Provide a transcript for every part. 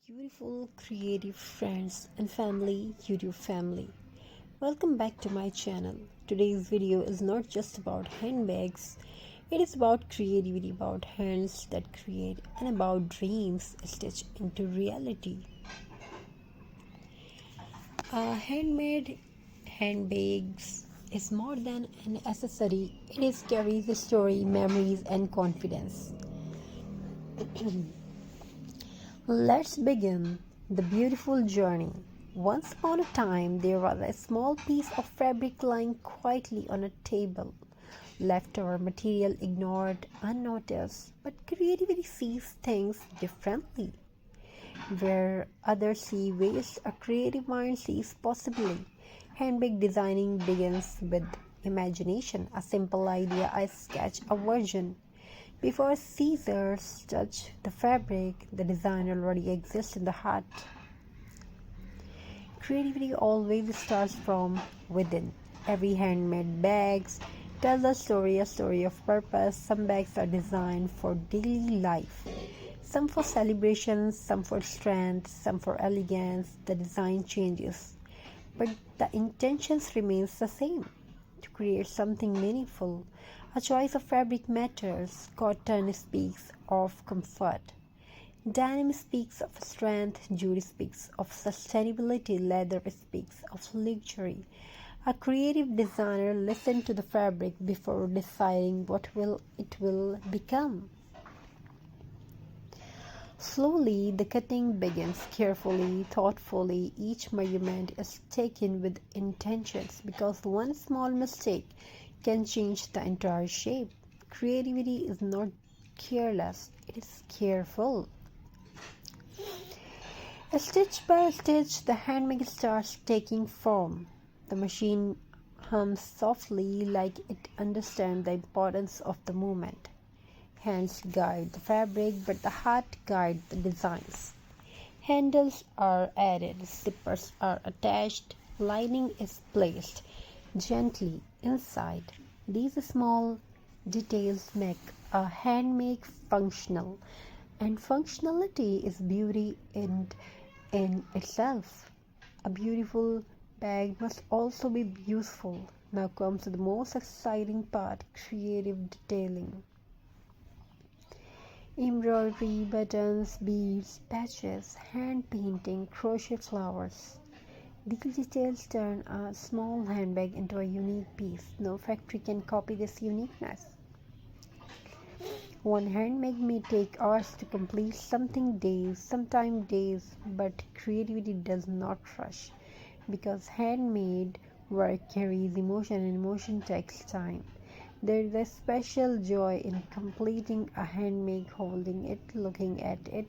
Beautiful creative friends and family, YouTube family. Welcome back to my channel. Today's video is not just about handbags, it is about creativity, about hands that create, and about dreams stitched into reality. Handmade handbags is more than an accessory, it is carries a story, memories, and confidence. Let's begin the beautiful journey. Once upon a time, there was a small piece of fabric lying quietly on a table. Leftover material ignored, unnoticed, but creativity sees things differently. Where others see waste, a creative mind sees possibility. Handbag designing begins with imagination. A simple idea, I sketch a version. Before scissors touch the fabric, the design already exists in the heart. Creativity always starts from within. Every handmade bags tells a story of purpose. Some bags are designed for daily life, some for celebrations, some for strength, some for elegance. The design changes, but the intentions remains the same, to create something meaningful. A choice of fabric matters. Cotton speaks of comfort. Denim speaks of strength. Jute speaks of sustainability. Leather speaks of luxury. A creative designer listens to the fabric before deciding what will it will become. Slowly, the cutting begins carefully, thoughtfully. Each measurement is taken with intentions because one small mistake can change the entire shape. Creativity is not careless, it is careful. Stitch by stitch, the handbag starts taking form. The machine hums softly like it understands the importance of the movement. Hands guide the fabric, but the heart guides the designs. Handles are added, zippers are attached, lining is placed gently inside. These small details make a handmade functional, and functionality is beauty in itself. A beautiful bag must also be useful. Now comes the most exciting part, creative detailing. Embroidery, buttons, beads, patches, hand painting, crochet flowers. These details turn a small handbag into a unique piece. No factory can copy this uniqueness. One handbag may take hours to complete, sometimes days, but creativity does not rush because handmade work carries emotion and emotion takes time. There is a special joy in completing a handbag, holding it, looking at it,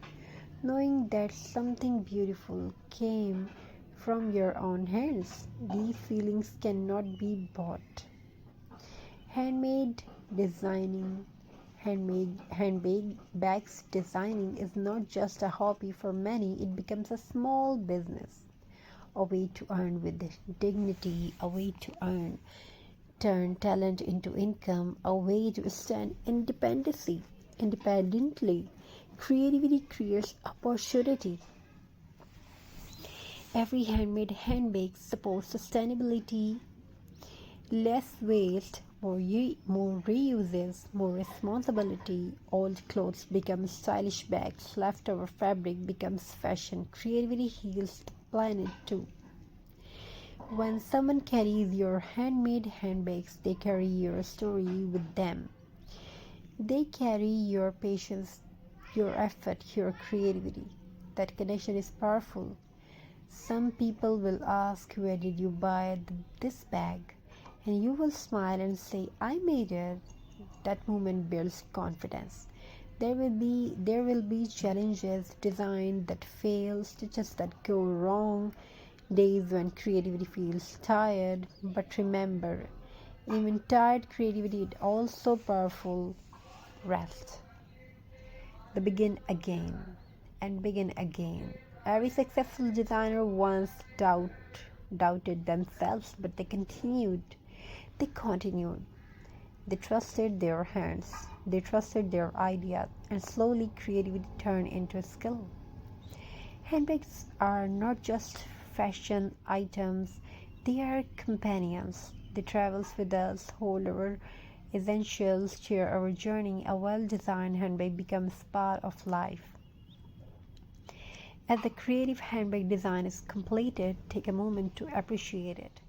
knowing that something beautiful came from your own hands. These feelings cannot be bought. Handmade designing, handbag bags designing is not just a hobby for many, it becomes a small business, a way to earn with dignity, a way to turn talent into income, a way to stand independently. Creativity creates opportunity. Every handmade handbag supports sustainability, less waste, more reuses, more responsibility. Old clothes become stylish bags, leftover fabric becomes fashion. Creativity heals the planet too. When someone carries your handmade handbags, they carry your story with them. They carry your patience, your effort, your creativity. That connection is powerful. Some people will ask, where did you buy this bag? And you will smile and say, I made it. That moment builds confidence. There will be challenges, design that fails, stitches that go wrong, days when creativity feels tired. But remember, even tired creativity is also powerful. Rest. They begin again and begin again. Every successful designer once doubted themselves, but they continued. They continued. They trusted their hands. They trusted their ideas, and slowly creativity turned into skill. Handbags are not just fashion items, they are companions. They travel with us, hold our essentials, share our journey. A well-designed handbag becomes part of life. As the creative handbag design is completed, take a moment to appreciate it.